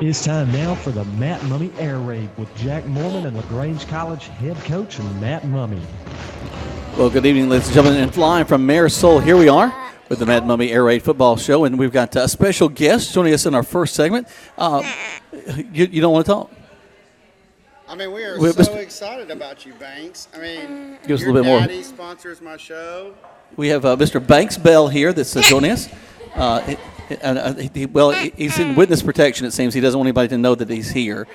It's time now for the Matt Mumme Air Raid with Jack Mormon and LaGrange College head coach Matt Mumme. Well, good evening, ladies and gentlemen, and flying from Marisol, here we are with the Matt Mumme Air Raid Football Show, and we've got a special guest joining us in our first segment. You don't want to talk? I mean, we are so excited about you, Banks. I mean, Give us a your little bit more. daddy sponsors my show. We have Mr. Banks Bell here that's joining us. He's in witness protection, it seems. He doesn't want anybody to know that he's here.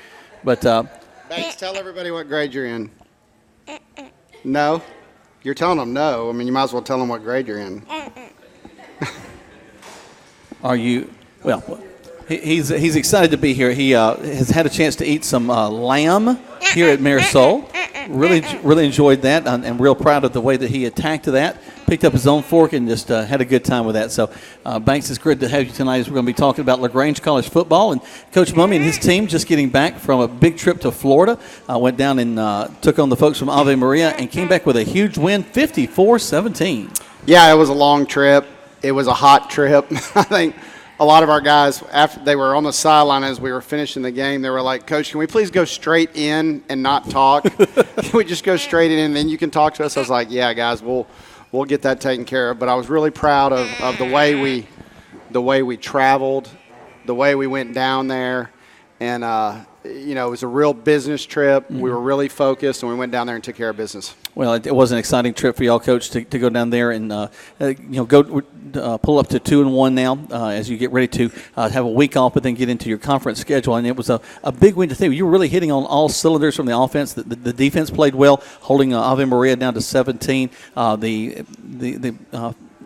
But Banks, tell everybody what grade you're in. No? You're telling them no. I mean, you might as well tell them what grade you're in. are you – well, he's excited to be here. He has had a chance to eat some lamb here at Marisol. Really enjoyed that, and real proud of the way that he attacked that. Picked up his own fork and just had a good time with that. So, Banks, it's great to have you tonight as we're going to be talking about LaGrange College football. And Coach Mumme and his team just getting back from a big trip to Florida. Went down and took on the folks from Ave Maria and came back with a huge win, 54-17. Yeah, it was a long trip. It was a hot trip. I think a lot of our guys, after they were on the sideline as we were finishing the game, they were like, Coach, can we please go straight in and not talk? Can we just go straight in and then you can talk to us? I was like, yeah, guys, we'll get that taken care of. But I was really proud of the way we traveled, the way we went down there. And, it was a real business trip. Mm-hmm. We were really focused, and we went down there and took care of business. Well, it was an exciting trip for y'all, Coach, to go down there and go pull up to 2-1 now as you get ready to have a week off, but then get into your conference schedule. And it was a big win to think. You were really hitting on all cylinders from the offense. The defense played well, holding Ave Maria down to 17.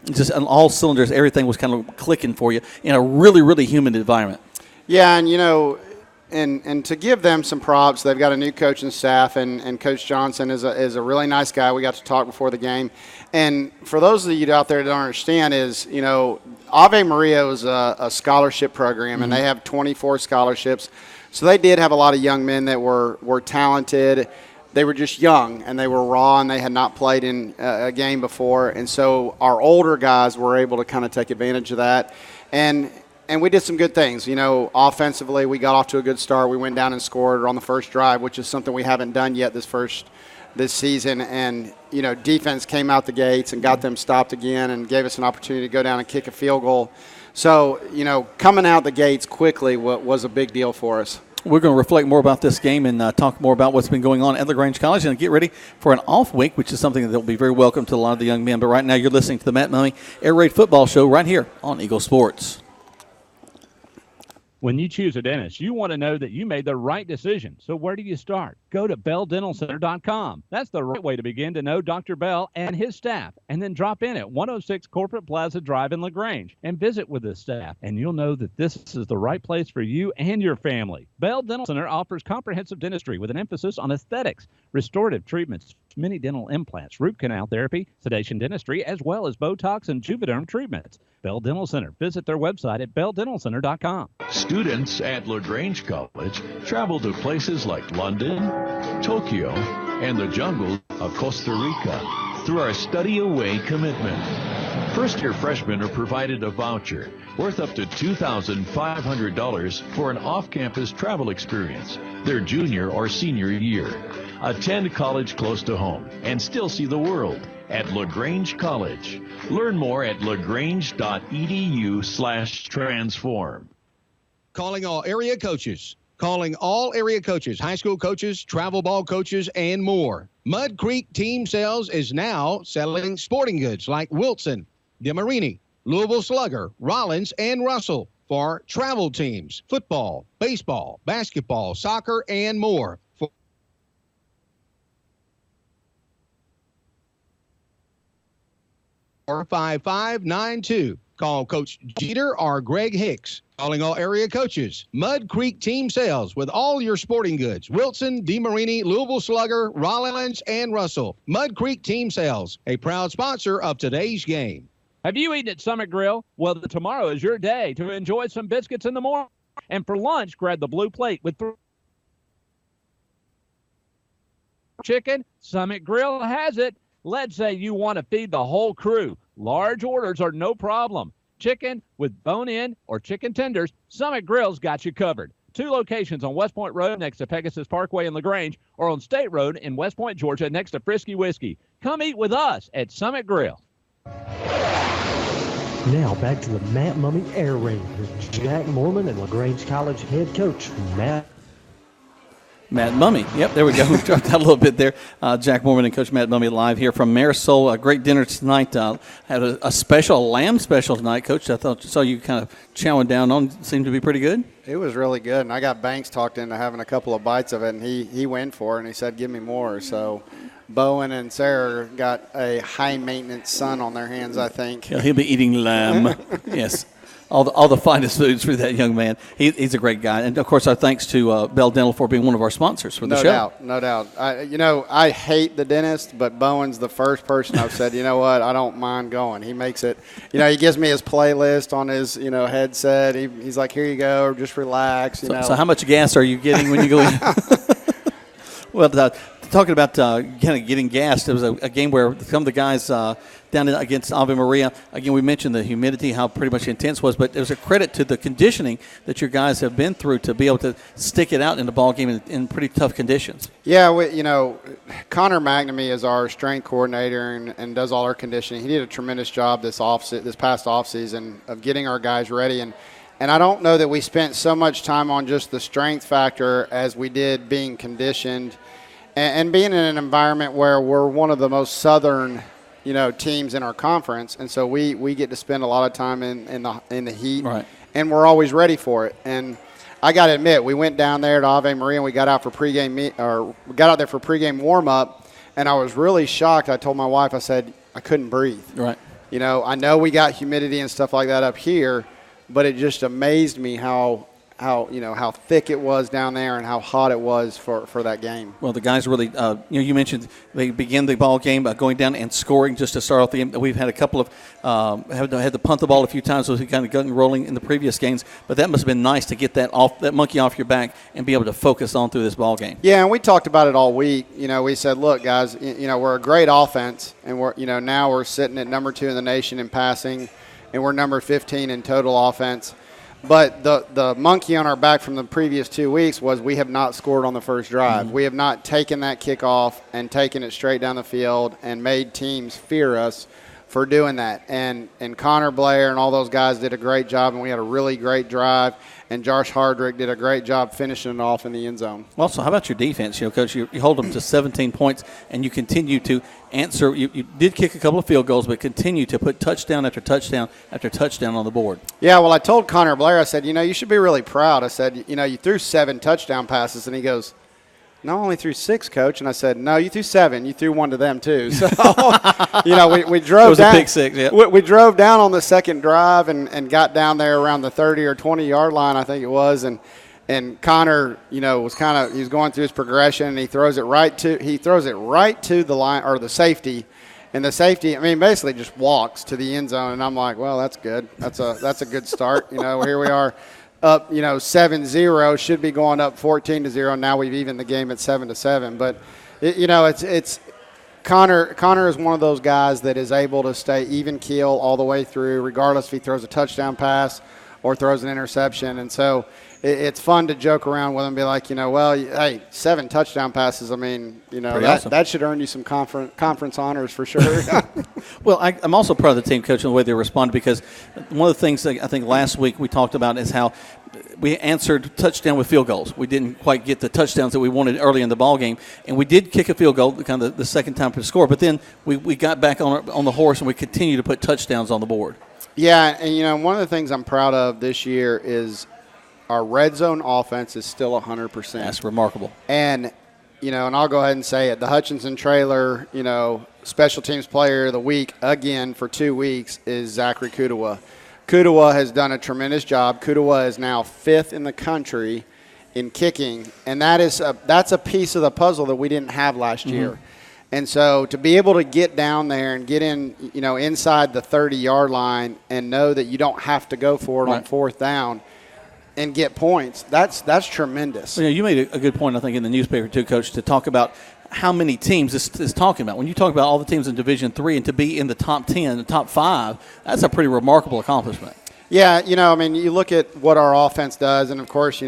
Just on all cylinders, everything was kind of clicking for you in a really, really humid environment. Yeah, and And to give them some props, they've got a new coaching staff, and Coach Johnson is a really nice guy. We got to talk before the game. And for those of you out there that don't understand is, Ave Maria was a scholarship program, and they have 24 scholarships. So they did have a lot of young men that were talented. They were just young, and they were raw, and they had not played in a game before. And so our older guys were able to kind of take advantage of that. And we did some good things. Offensively, we got off to a good start. We went down and scored on the first drive, which is something we haven't done yet this season. And, defense came out the gates and got them stopped again and gave us an opportunity to go down and kick a field goal. So, coming out the gates quickly was a big deal for us. We're going to reflect more about this game and talk more about what's been going on at LaGrange College and get ready for an off week, which is something that will be very welcome to a lot of the young men. But right now you're listening to the Matt Mumme Air Raid Football Show right here on Eagle Sports. When you choose a dentist, you want to know that you made the right decision. So where do you start? Go to BellDentalCenter.com. That's the right way to begin to know Dr. Bell and his staff. And then drop in at 106 Corporate Plaza Drive in LaGrange and visit with his staff. And you'll know that this is the right place for you and your family. Bell Dental Center offers comprehensive dentistry with an emphasis on aesthetics, restorative treatments, mini dental implants, root canal therapy, sedation dentistry, as well as Botox and Juvederm treatments. Bell Dental Center. Visit their website at BellDentalCenter.com. Students at LaGrange College travel to places like London, Tokyo, and the jungles of Costa Rica through our Study Away commitment. First-year freshmen are provided a voucher worth up to $2,500 for an off-campus travel experience their junior or senior year. Attend college close to home and still see the world at LaGrange College. Learn more at lagrange.edu/transform. Calling all area coaches. Calling all area coaches, high school coaches, travel ball coaches, and more. Mud Creek Team Sales is now selling sporting goods like Wilson, DeMarini, Louisville Slugger, Rollins, and Russell for travel teams, football, baseball, basketball, soccer, and more. 45592. Call Coach Jeter or Greg Hicks. Calling all area coaches. Mud Creek Team Sales with all your sporting goods. Wilson, DeMarini, Louisville Slugger, Rollins, and Russell. Mud Creek Team Sales, a proud sponsor of today's game. Have you eaten at Summit Grill? Well, tomorrow is your day to enjoy some biscuits in the morning. And for lunch, grab the blue plate with chicken. Summit Grill has it. Let's say you want to feed the whole crew. Large orders are no problem. Chicken with bone-in or chicken tenders, Summit Grill's got you covered. 2 locations on West Point Road next to Pegasus Parkway in LaGrange, or on State Road in West Point, Georgia, next to Frisky Whiskey. Come eat with us at Summit Grill. Now back to the Matt Mumme Air Raid with Jack Mormon and LaGrange College head coach Matt Mumme. Yep, there we go. We dropped out a little bit there. Jack Mormon and Coach Matt Mumme live here from Marisol. A great dinner tonight. Had a special lamb special tonight, Coach. I saw you kind of chowing down on. Seemed to be pretty good. It was really good, and I got Banks talked into having a couple of bites of it, and he went for it, and he said, give me more. So Bowen and Sarah got a high-maintenance son on their hands, I think. Yeah, he'll be eating lamb. Yes. All the finest foods for that young man. He's a great guy. And, of course, our thanks to Bell Dental for being one of our sponsors for the show. No doubt. I hate the dentist, but Bowen's the first person I've said, you know what, I don't mind going. He makes it, he gives me his playlist on his, headset. He's like, here you go, just relax. So how much gas are you getting when you go in? Well, talking about kind of getting gassed, it was a game where some of the guys down against Ave Maria, again, we mentioned the humidity, how pretty much intense it was, but there's a credit to the conditioning that your guys have been through to be able to stick it out in the ball game in pretty tough conditions. Yeah, Connor McNamee is our strength coordinator and does all our conditioning. He did a tremendous job this past offseason of getting our guys ready. And I don't know that we spent so much time on just the strength factor as we did being conditioned and being in an environment where we're one of the most southern teams in our conference, and so we get to spend a lot of time in the heat, right, and we're always ready for it. And I got to admit, we went down there to Ave Maria and we got out there for pregame warm up, and I was really shocked. I told my wife, I said I couldn't breathe. Right. I know we got humidity and stuff like that up here, but it just amazed me how thick it was down there and how hot it was for that game. Well, the guys really, you mentioned they begin the ball game by going down and scoring just to start off the game. We've had a couple of, had to punt the ball a few times, so we kind of got rolling in the previous games. But that must have been nice to get that monkey off your back and be able to focus on through this ball game. Yeah, and we talked about it all week. We said, look, guys, we're a great offense, and we're, now we're sitting at number 2 in the nation in passing, and we're number 15 in total offense. But the monkey on our back from the previous 2 weeks was we have not scored on the first drive. We have not taken that kickoff and taken it straight down the field and made teams fear us for doing that. And Connor Blair and all those guys did a great job, and we had a really great drive. And Josh Hardrick did a great job finishing it off in the end zone. Also, how about your defense? Coach, you hold them to 17 points, and you continue to answer. You did kick a couple of field goals, but continue to put touchdown after touchdown after touchdown on the board. Yeah, well, I told Connor Blair, I said, you should be really proud. I said, you threw 7 touchdown passes, and he goes, no, only threw 6, Coach. And I said, no, you threw 7. You threw 1 to them, too. So, we drove it was down. A big 6, yeah. We drove down on the second drive and got down there around the 30 or 20-yard line, I think it was. And Connor, he was going through his progression, and he throws it right to the line or the safety. And the safety, basically just walks to the end zone. And I'm like, well, that's good. That's a good start. Here we are. Up, 7-0, should be going up 14-0. Now we've evened the game at 7-7. But it's Connor is one of those guys that is able to stay even keel all the way through, regardless if he throws a touchdown pass or throws an interception. And so it's fun to joke around with him and be like, hey, 7 touchdown passes. Awesome. That should earn you some conference honors for sure. Well, I'm also proud of the team, Coach, and the way they responded, because one of the things that I think last week we talked about is how we answered touchdown with field goals. We didn't quite get the touchdowns that we wanted early in the ball game, and we did kick a field goal, kind of the second time to score. But then we got back on the horse, and we continued to put touchdowns on the board. Yeah, and one of the things I'm proud of this year is our red zone offense is still 100%. That's remarkable. And and I'll go ahead and say it. The Hutchinson trailer, special teams player of the week again for 2 weeks is Zachary Kudawa. Kudawa has done a tremendous job. Kudawa is now 5th in the country in kicking, and that's a piece of the puzzle that we didn't have last year. And so to be able to get down there and get in, inside the 30-yard line and know that you don't have to go for it on 4th down and get points, that's tremendous. Well, you made a good point, I think, in the newspaper too, Coach, to talk about how many teams this is talking about. When you talk about all the teams in Division III and to be in the top 10, the top 5, that's a pretty remarkable accomplishment. Yeah, you look at what our offense does, and, of course,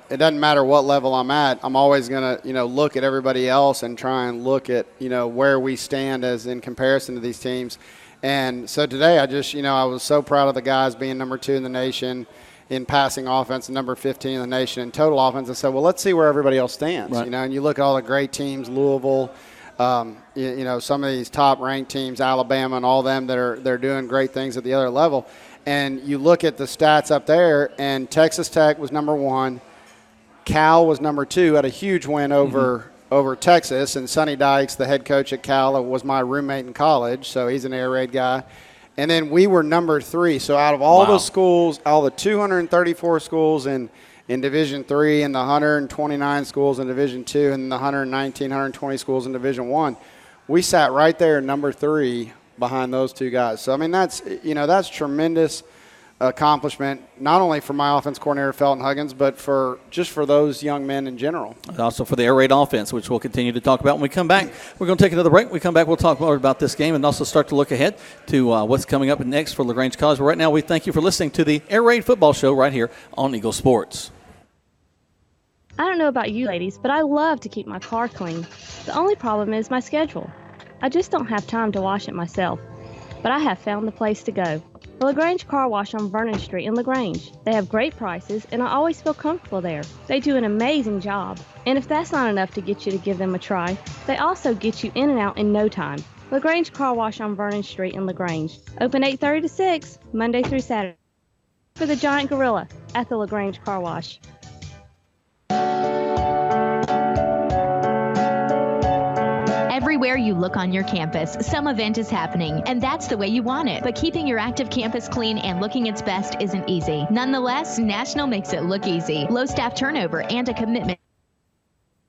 it doesn't matter what level I'm at. I'm always going to, look at everybody else and try and look at, where we stand as in comparison to these teams. And so today I was so proud of the guys being number 2 in the nation in passing offense and number 15 in the nation in total offense. And said, well, let's see where everybody else stands. Right. And you look at all the great teams, Louisville, some of these top-ranked teams, Alabama and all them they're doing great things at the other level. And you look at the stats up there, and Texas Tech was number 1. Cal was number 2, had a huge win over Texas. And Sonny Dykes, the head coach at Cal, was my roommate in college, so he's an air raid guy. And then we were number 3. So out of all the schools, all the 234 schools in Division III and the 129 schools in Division II and the 120 schools in Division I, we sat right there number 3 behind those 2 guys. So, I mean, that's tremendous accomplishment, not only for my offense coordinator, Felton Huggins, but for those young men in general. Also for the air raid offense, which we'll continue to talk about. When we come back, we're going to take another break. When we come back, we'll talk more about this game and also start to look ahead to what's coming up next for LaGrange College. But right now, we thank you for listening to the Air Raid Football Show right here on Eagle Sports. I don't know about you ladies, but I love to keep my car clean. The only problem is my schedule. I just don't have time to wash it myself. But I have found the place to go. The LaGrange Car Wash on Vernon Street in LaGrange. They have great prices, and I always feel comfortable there. They do an amazing job. And if that's not enough to get you to give them a try, they also get you in and out in no time. LaGrange Car Wash on Vernon Street in LaGrange. Open 8:30 to 6, Monday through Saturday. For the giant gorilla at the LaGrange Car Wash. Everywhere you look on your campus, some event is happening, and that's the way you want it. But keeping your active campus clean and looking its best isn't easy. Nonetheless, National makes it look easy. Low staff turnover and a commitment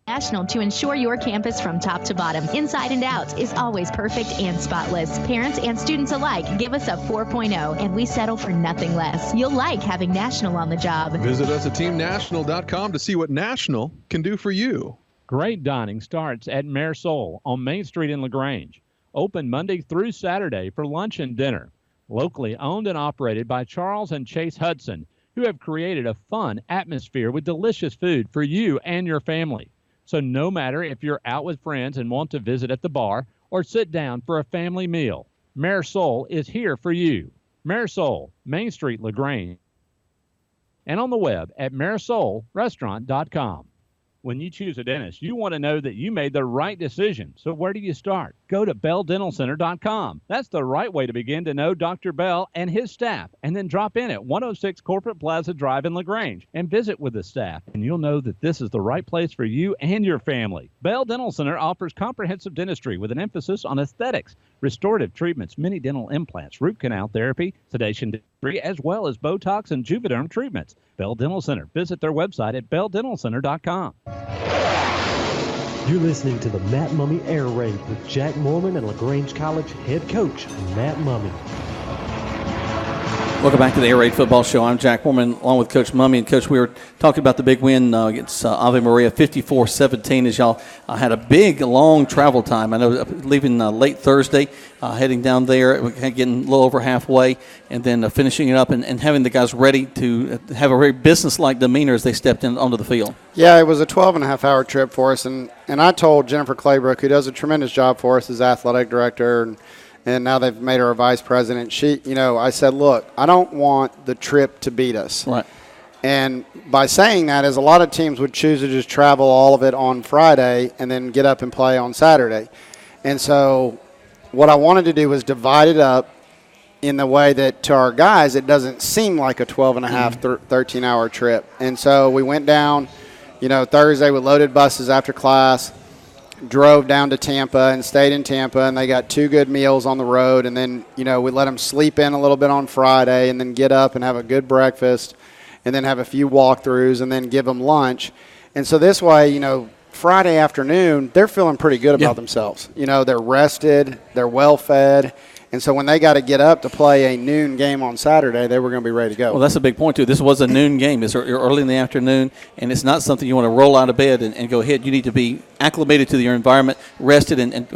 National to ensure your campus from top to bottom, inside and out, is always perfect and spotless. Parents and students alike give us a 4.0, and we settle for nothing less. You'll like having National on the job. Visit us at teamnational.com to see what National can do for you. Great dining starts at Mare Sol on Main Street in LaGrange. Open Monday through Saturday for lunch and dinner. Locally owned and operated by Charles and Chase Hudson, who have created a fun atmosphere with delicious food for you and your family. So no matter if you're out with friends and want to visit at the bar or sit down for a family meal, Mare Sol is here for you. Mare Sol, Main Street, LaGrange. And on the web at maresolrestaurant.com. When you choose a dentist, you want to know that you made the right decision. So where do you start? Go to BellDentalCenter.com. That's the right way to begin to know Dr. Bell and his staff. And then drop in at 106 Corporate Plaza Drive in LaGrange and visit with the staff. And you'll know that this is the right place for you and your family. Bell Dental Center offers comprehensive dentistry with an emphasis on aesthetics, restorative treatments, mini dental implants, root canal therapy, sedation dentistry, as well as Botox and Juvederm treatments. Bell Dental Center. Visit their website at BellDentalCenter.com. You're listening to the Matt Mumme Air Raid with Jack Mormon and LaGrange College head coach Matt Mumme. Welcome back to the Air Raid Football Show. I'm Jack Mormon, along with Coach Mumme. And, Coach, we were talking about the big win against Ave Maria, 54-17, as y'all had a big, long travel time. I know leaving late Thursday, heading down there, getting a little over halfway, and then finishing it up and having the guys ready to have a very business-like demeanor as they stepped in onto the field. Yeah, it was a 12-and-a-half-hour trip for us. And I told Jennifer Claybrook, who does a tremendous job for us as athletic director, and now they've made her a vice president. I said, look, I don't want the trip to beat us. Right. And by saying that is a lot of teams would choose to just travel all of it on Friday and then get up and play on Saturday. And so what I wanted to do was divide it up in the way that to our guys it doesn't seem like a 12-and-a-half, 13-hour trip. And so we went down, Thursday with loaded buses after class, drove down to Tampa and stayed in Tampa, and they got 2 good meals on the road. And then, we let them sleep in a little bit on Friday and then get up and have a good breakfast and then have a few walkthroughs and then give them lunch. And so this way, Friday afternoon, they're feeling pretty good about themselves. They're rested, they're well-fed, And so when they got to get up to play a noon game on Saturday, they were going to be ready to go. Well, that's a big point, too. This was a noon game. It's early in the afternoon, and it's not something you want to roll out of bed and go ahead. You need to be acclimated to your environment, rested, and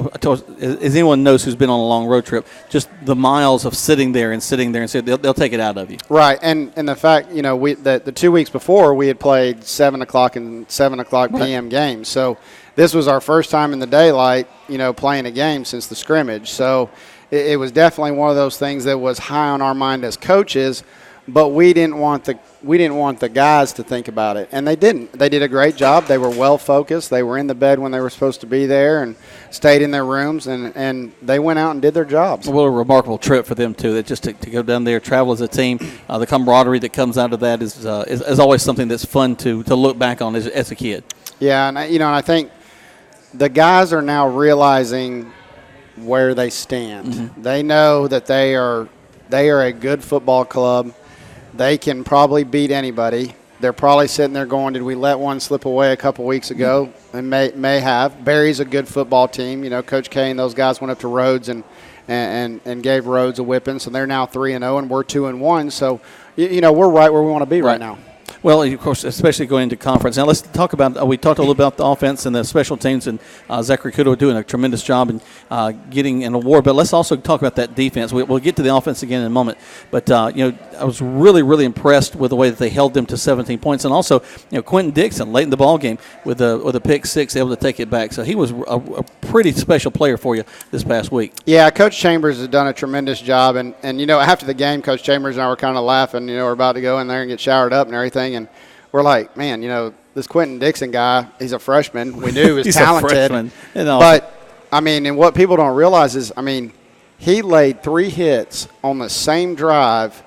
as anyone knows who's been on a long road trip, just the miles of sitting there and they'll take it out of you. Right, and the fact, the 2 weeks before we had played 7 o'clock and 7 o'clock p.m. games. So this was our first time in the daylight, playing a game since the scrimmage. So it was definitely one of those things that was high on our mind as coaches, but we didn't want the guys to think about it, and they didn't. They did a great job. They were well focused. They were in the bed when they were supposed to be there and stayed in their rooms, and they went out and did their jobs. Well, a remarkable trip for them too. That just to go down there, travel as a team, the camaraderie that comes out of that is always something that's fun to look back on as a kid. Yeah, and I think the guys are now realizing where they stand. Mm-hmm. They know that they are a good football club. They can probably beat anybody. They're probably sitting there going, did we let one slip away a couple weeks ago? And may have. Barry's a good football team. Coach K and those guys went up to Rhodes and gave Rhodes a whipping. So they're now 3-0 and we're 2-1. So, we're right where we want to be right now. Well, of course, especially going into conference. Now, let's talk about we talked a little about the offense and the special teams, and Zachary Kudo doing a tremendous job in getting an award. But let's also talk about that defense. We'll get to the offense again in a moment. But, I was really, really impressed with the way that they held them to 17 points. And also, Quentin Dixon, late in the ball game with a pick six, able to take it back. So he was a pretty special player for you this past week. Yeah, Coach Chambers has done a tremendous job. And after the game, Coach Chambers and I were kind of laughing. We're about to go in there and get showered up and everything. And we're like, man, this Quentin Dixon guy, he's a freshman. We knew he was he's talented. A freshman. But, and what people don't realize is, he laid 3 hits on the same drive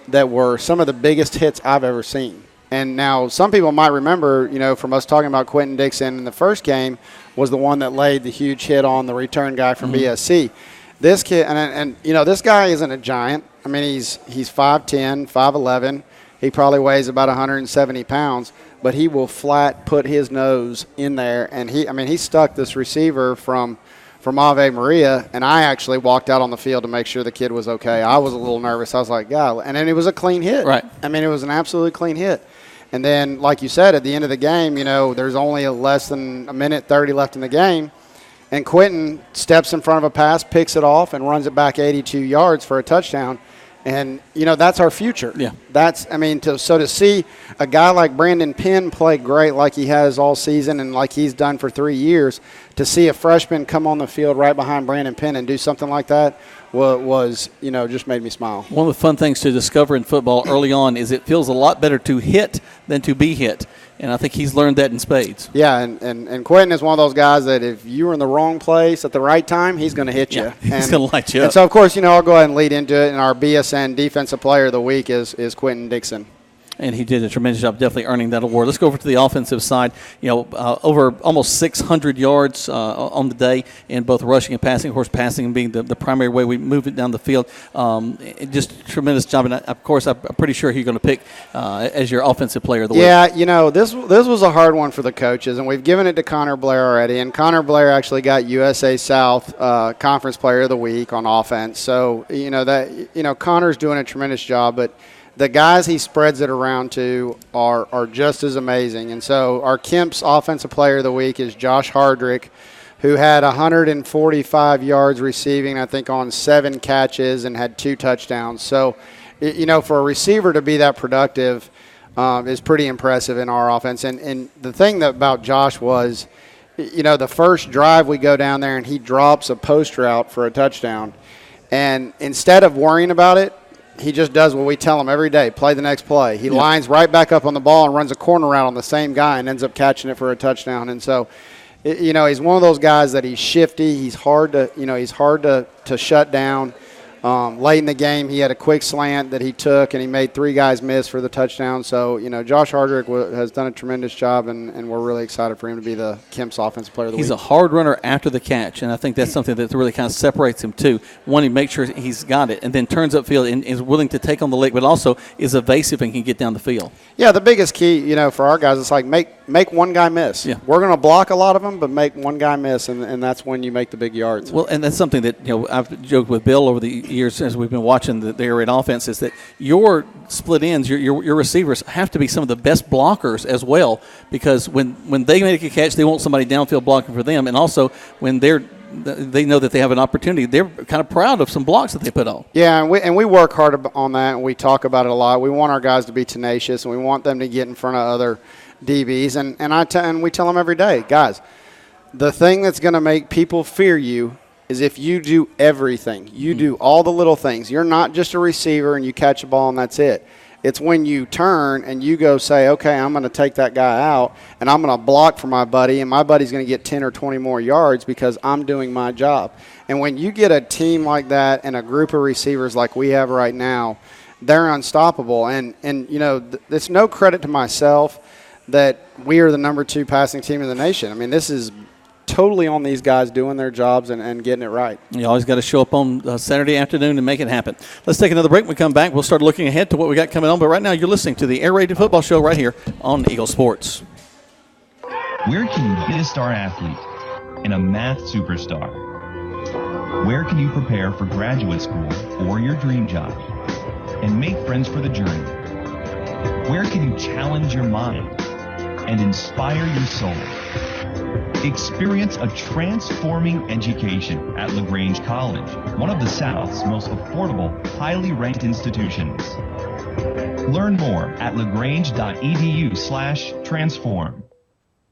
that were some of the biggest hits I've ever seen. And now some people might remember, from us talking about Quentin Dixon in the first game, was the one that laid the huge hit on the return guy from BSC. This kid, and this guy isn't a giant. He's 5'10", 5'11". He probably weighs about 170 pounds, but he will flat put his nose in there. And he stuck this receiver from Ave Maria, and I actually walked out on the field to make sure the kid was okay. I was a little nervous. I was like, God. And then it was a clean hit. Right. It was an absolutely clean hit. And then, like you said, at the end of the game, there's only less than a minute 30 left in the game. And Quentin steps in front of a pass, picks it off, and runs it back 82 yards for a touchdown. And, that's our future. Yeah. To see a guy like Brandon Penn play great like he has all season and like he's done for 3 years, to see a freshman come on the field right behind Brandon Penn and do something like that was just made me smile. One of the fun things to discover in football early on is it feels a lot better to hit than to be hit. And I think he's learned that in spades. Yeah, and Quentin is one of those guys that if you were in the wrong place at the right time, he's going to hit you. He's going to light you up. And so, of course, I'll go ahead and lead into it. And our BSN Defensive Player of the Week is Quentin Dixon. And he did a tremendous job, definitely earning that award. Let's go over to the offensive side. Over almost 600 yards on the day in both rushing and passing. Of course, passing being the primary way we move it down the field. Just a tremendous job. And, of course, I'm pretty sure you're going to pick as your offensive player of the week. Yeah, this was a hard one for the coaches, and we've given it to Connor Blair already. And Connor Blair actually got USA South Conference Player of the Week on offense. So, Connor's doing a tremendous job, but the guys he spreads it around to are just as amazing. And so our Kemp's Offensive Player of the Week is Josh Hardrick, who had 145 yards receiving, I think, on 7 catches and had 2 touchdowns. So, for a receiver to be that productive is pretty impressive in our offense. And the thing about Josh was, the first drive we go down there and he drops a post route for a touchdown. And instead of worrying about it, he just does what we tell him every day, play the next play. He lines right back up on the ball and runs a corner route on the same guy and ends up catching it for a touchdown. And so, he's one of those guys that he's shifty. He's hard to shut down. Late in the game, he had a quick slant that he took, and he made 3 guys miss for the touchdown. So, Josh Hardrick has done a tremendous job, and we're really excited for him to be the Kemp's Offensive Player of the Week. He's a hard runner after the catch, and I think that's something that really kind of separates him, too. One, he makes sure he's got it, and then turns upfield and is willing to take on the lick, but also is evasive and can get down the field. Yeah, the biggest key, for our guys, it's like make one guy miss. Yeah. We're going to block a lot of them, but make one guy miss, and that's when you make the big yards. Well, and that's something that I've joked with Bill over the years as we've been watching the air raid offense is that your split ends, your receivers have to be some of the best blockers as well, because when they make a catch, they want somebody downfield blocking for them, and also when they know that they have an opportunity, they're kind of proud of some blocks that they put on. Yeah, and we work hard on that, and we talk about it a lot. We want our guys to be tenacious, and we want them to get in front of other DBs, and we tell them every day, guys, the thing that's going to make people fear you is if you do everything. You do all the little things. You're not just a receiver and you catch a ball and that's it. It's when you turn and you go say, okay, I'm going to take that guy out and I'm going to block for my buddy, and my buddy's going to get 10 or 20 more yards because I'm doing my job. And when you get a team like that and a group of receivers like we have right now, they're unstoppable. And it's no credit to myself that we are the number 2 passing team in the nation. I mean, this is totally on these guys doing their jobs and getting it right. You always got to show up on Saturday afternoon and make it happen. Let's take another break. When we come back, we'll start looking ahead to what we got coming on. But right now, you're listening to the Air Rated Football Show right here on Eagle Sports. Where can you be a star athlete and a math superstar? Where can you prepare for graduate school or your dream job and make friends for the journey? Where can you challenge your mind and inspire your soul? Experience a transforming education at LaGrange College, one of the South's most affordable, highly ranked institutions. Learn more at lagrange.edu/transform.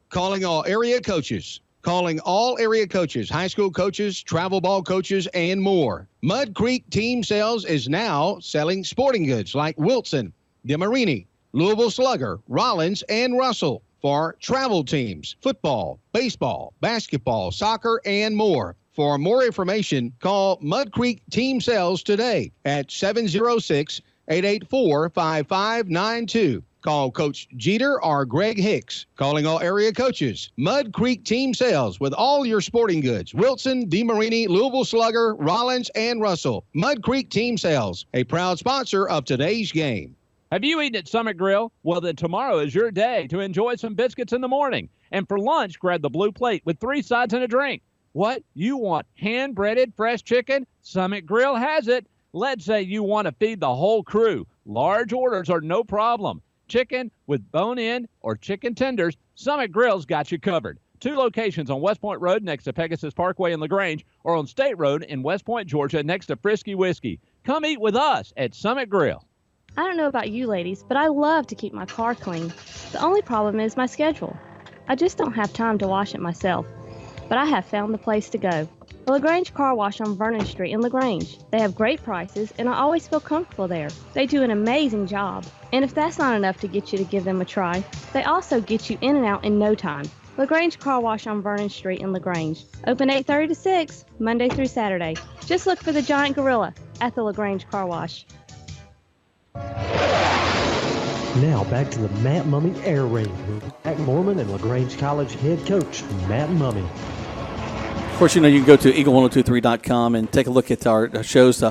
Calling all area coaches. Calling all area coaches, high school coaches, travel ball coaches, and more. Mud Creek Team Sales is now selling sporting goods like Wilson, DeMarini, Louisville Slugger, Rollins, and Russell for travel teams, football, baseball, basketball, soccer, and more. For more information, call Mud Creek Team Sales today at 706-884-5592. Call Coach Jeter or Greg Hicks. Calling all area coaches. Mud Creek Team Sales with all your sporting goods. Wilson, DeMarini, Louisville Slugger, Rollins, and Russell. Mud Creek Team Sales, a proud sponsor of today's game. Have you eaten at Summit Grill? Well, then tomorrow is your day to enjoy some biscuits in the morning. And for lunch, grab the blue plate with 3 sides and a drink. What? You want hand-breaded fresh chicken? Summit Grill has it. Let's say you want to feed the whole crew. Large orders are no problem. Chicken with bone-in or chicken tenders, Summit Grill's got you covered. 2 locations on West Point Road next to Pegasus Parkway in LaGrange, or on State Road in West Point, Georgia next to Frisky Whiskey. Come eat with us at Summit Grill. I don't know about you ladies, but I love to keep my car clean. The only problem is my schedule. I just don't have time to wash it myself. But I have found the place to go. The LaGrange Car Wash on Vernon Street in LaGrange. They have great prices, and I always feel comfortable there. They do an amazing job. And if that's not enough to get you to give them a try, they also get you in and out in no time. LaGrange Car Wash on Vernon Street in LaGrange. Open 8:30 to 6, Monday through Saturday. Just look for the giant gorilla at the LaGrange Car Wash. Now back to the Matt Mumme Air Raid with Jack Mormon and LaGrange College head coach Matt Mumme. Of course, you can go to eagle1023.com and take a look at our shows.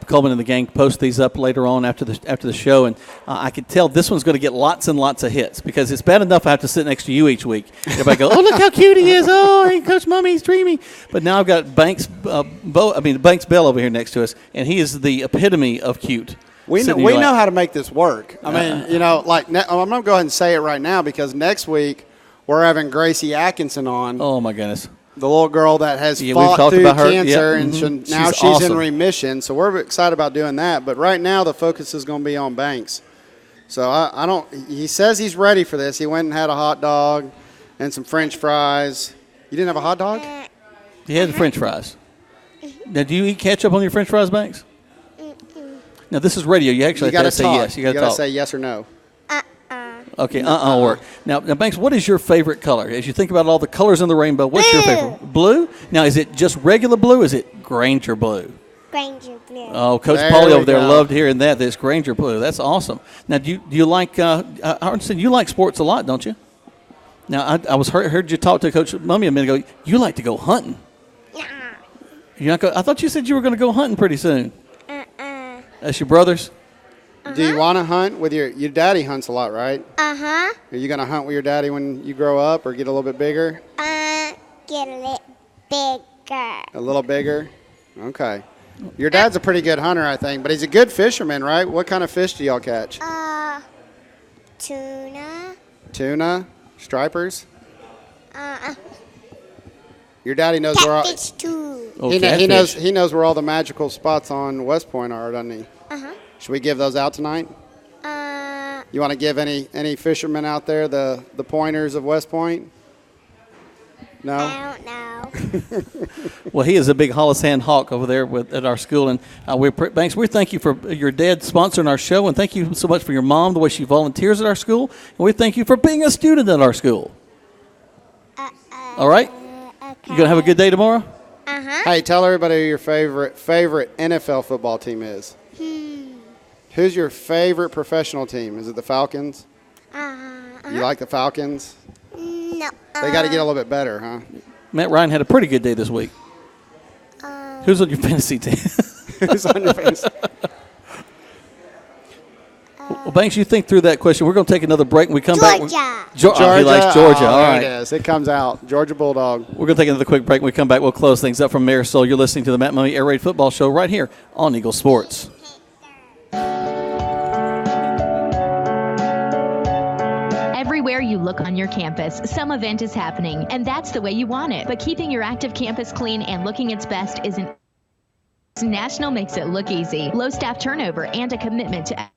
Coleman and the gang post these up later on after the show, and I can tell this one's going to get lots and lots of hits because it's bad enough I have to sit next to you each week. Everybody go, oh, look how cute he is. Oh, hey, Coach Mumme, he's dreamy. But now I've got Banks Bell over here next to us, and he is the epitome of cute. We know how to make this work. I mean, I'm going to go ahead and say it right now because next week we're having Gracie Atkinson on. Oh, my goodness. The little girl that has fought through cancer, and now she's awesome. in remission. So we're excited about doing that. But right now the focus is going to be on Banks. So I don't. He says he's ready for this. He went and had a hot dog and some French fries. You didn't have a hot dog? He had the French fries. Now, do you eat ketchup on your French fries, Banks? Now, this is radio. You actually have to say yes. You got to say yes or no. Okay, work. Now, Banks, what is your favorite color? As you think about all the colors in the rainbow, what's your favorite? Blue? Now, is it just regular blue or is it Granger blue? Granger blue. Oh, Coach Paulie over there loved hearing that. That's Granger blue. That's awesome. Now, do you like, I understand you like sports a lot, don't you? Now, I heard you talk to Coach Mumme a minute ago. You like to go hunting. You're not I thought you said you were going to go hunting pretty soon. That's your brothers? Do you want to hunt with your daddy hunts a lot, right? Uh-huh. Are you going to hunt with your daddy when you grow up or get a little bit bigger? Get a little bigger. A little bigger? Okay. Your dad's a pretty good hunter, I think, but he's a good fisherman, right? What kind of fish do y'all catch? Tuna. Tuna? Stripers? Your daddy knows where all Catfish too. he knows where all the magical spots on West Point are, doesn't he? Uh-huh. Should we give those out tonight? You want to give any fishermen out there the pointers of West Point? No? I don't know. Well, he is a big Hollisand Hawk over there at our school. And Banks, we thank you for your dad sponsoring our show, and thank you so much for your mom, the way she volunteers at our school. And we thank you for being a student at our school. All right? Okay. You going to have a good day tomorrow? Uh-huh. Hey, tell everybody who your favorite NFL football team is. Who's your favorite professional team? Is it the Falcons? You like the Falcons? No. They got to get a little bit better, huh? Matt Ryan had a pretty good day this week. Who's on your fantasy team? Who's on your fantasy? Well, Banks, you think through that question. We're going to take another break, and we come back. Georgia. He likes Georgia. All there right. it is. It comes out. Georgia Bulldog. We're going to take another quick break. When we come back, we'll close things up from Marisol. You're listening to the Matt Mumme Air Raid Football Show right here on Eagle Sports. Everywhere you look on your campus, some event is happening, and that's the way you want it. But keeping your active campus clean and looking its best isn't. National makes it look easy. Low staff turnover and a commitment to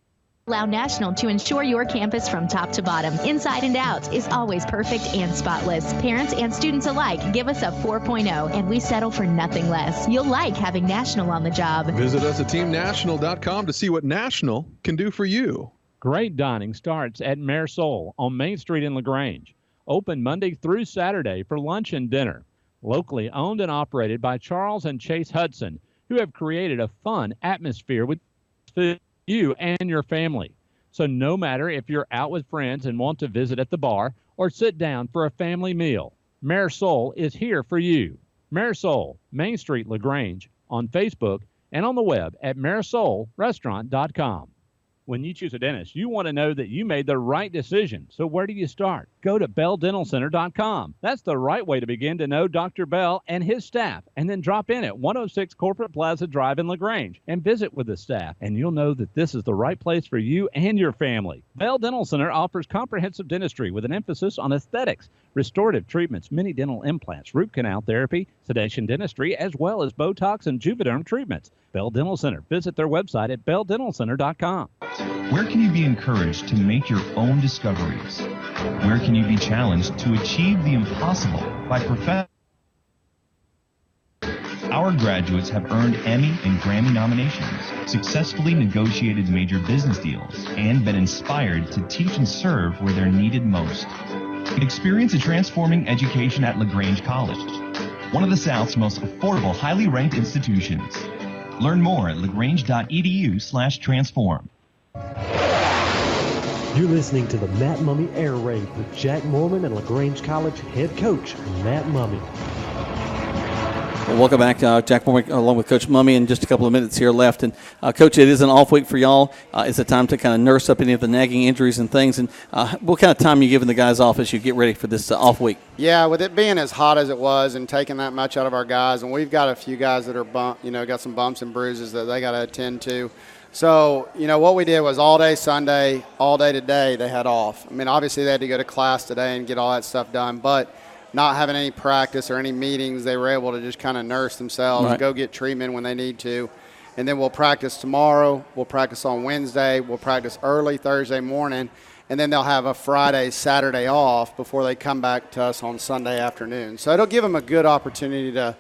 allow National to ensure your campus from top to bottom, inside and out, is always perfect and spotless. Parents and students alike give us a 4.0, and we settle for nothing less. You'll like having National on the job. Visit us at teamnational.com to see what National can do for you. Great dining starts at Marisol on Main Street in LaGrange. Open Monday through Saturday for lunch and dinner. Locally owned and operated by Charles and Chase Hudson, who have created a fun atmosphere with you and your family. So no matter if you're out with friends and want to visit at the bar or sit down for a family meal, Marisol is here for you. Marisol, Main Street, LaGrange, on Facebook and on the web at marisolrestaurant.com. When you choose a dentist, you want to know that you made the right decision. So where do you start? Go to BellDentalCenter.com. That's the right way to begin to know Dr. Bell and his staff. And then drop in at 106 Corporate Plaza Drive in LaGrange and visit with the staff. And you'll know that this is the right place for you and your family. Bell Dental Center offers comprehensive dentistry with an emphasis on aesthetics, restorative treatments, mini dental implants, root canal therapy, sedation dentistry, as well as Botox and Juvederm treatments. Bell Dental Center. Visit their website at BellDentalCenter.com. Where can you be encouraged to make your own discoveries? Where can you be challenged to achieve the impossible by Our graduates have earned Emmy and Grammy nominations, successfully negotiated major business deals, and been inspired to teach and serve where they're needed most. Experience a transforming education at LaGrange College, one of the South's most affordable, highly ranked institutions. Learn more at lagrange.edu/transform. You're listening to the Matt Mumme Air Raid with Jack Mormon and LaGrange College head coach Matt Mumme. Well, welcome back, Jack Mormon, along with Coach Mumme, in just a couple of minutes here left. And, Coach, it is an off week for y'all. It's a time to kind of nurse up any of the nagging injuries and things. And what kind of time are you giving the guys off as you get ready for this off week? Yeah, with it being as hot as it was and taking that much out of our guys, and we've got a few guys that are got some bumps and bruises that they got to attend to. So, what we did was all day Sunday, all day today, they had off. I mean, obviously they had to go to class today and get all that stuff done, but not having any practice or any meetings, they were able to just kind of nurse themselves, right, go get treatment when they need to. And then we'll practice tomorrow. We'll practice on Wednesday. We'll practice early Thursday morning. And then they'll have a Friday, Saturday off before they come back to us on Sunday afternoon. So it'll give them a good opportunity to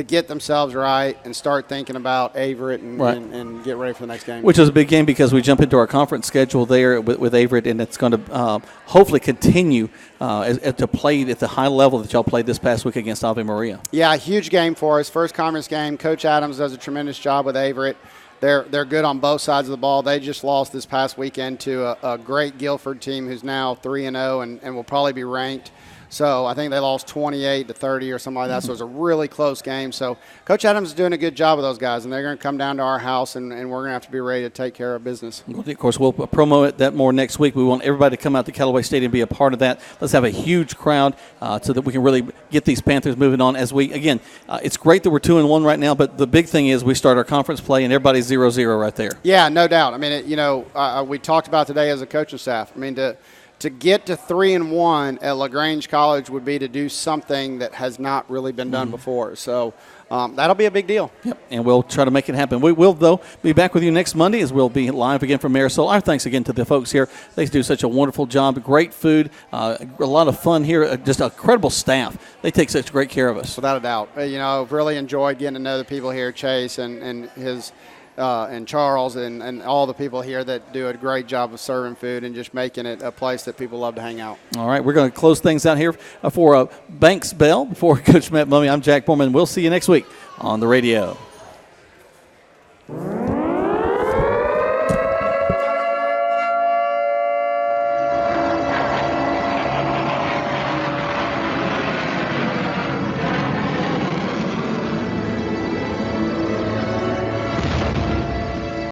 get themselves right and start thinking about Averett and get ready for the next game. Which is a big game because we jump into our conference schedule there with Averett, and it's going to hopefully continue to play at the high level that y'all played this past week against Ave Maria. Yeah, huge game for us. First conference game. Coach Adams does a tremendous job with Averett. They're good on both sides of the ball. They just lost this past weekend to a great Guilford team who's now 3-0 and will probably be ranked. So I think they lost 28-30 or something like that. So it was a really close game. So Coach Adams is doing a good job with those guys, and they're going to come down to our house, and we're going to have to be ready to take care of business. Of course, we'll promote that more next week. We want everybody to come out to Callaway Stadium and be a part of that. Let's have a huge crowd so that we can really get these Panthers moving on. As we, again, it's great that we're 2-1 right now, but the big thing is we start our conference play, and everybody's 0-0 right there. Yeah, no doubt. I mean, we talked about today as a coaching staff. I mean, to get to 3-1 at LaGrange College would be to do something that has not really been done before. So that'll be a big deal. Yep, and we'll try to make it happen. We will, though, be back with you next Monday as we'll be live again from Marisol. Our thanks again to the folks here. They do such a wonderful job. Great food, a lot of fun here, just a credible staff. They take such great care of us. Without a doubt. I've really enjoyed getting to know the people here, Chase and his and Charles and all the people here that do a great job of serving food and just making it a place that people love to hang out. All right, we're going to close things out here for Banks Bell. For Coach Matt Mumme, I'm Jack Borman. We'll see you next week on the radio.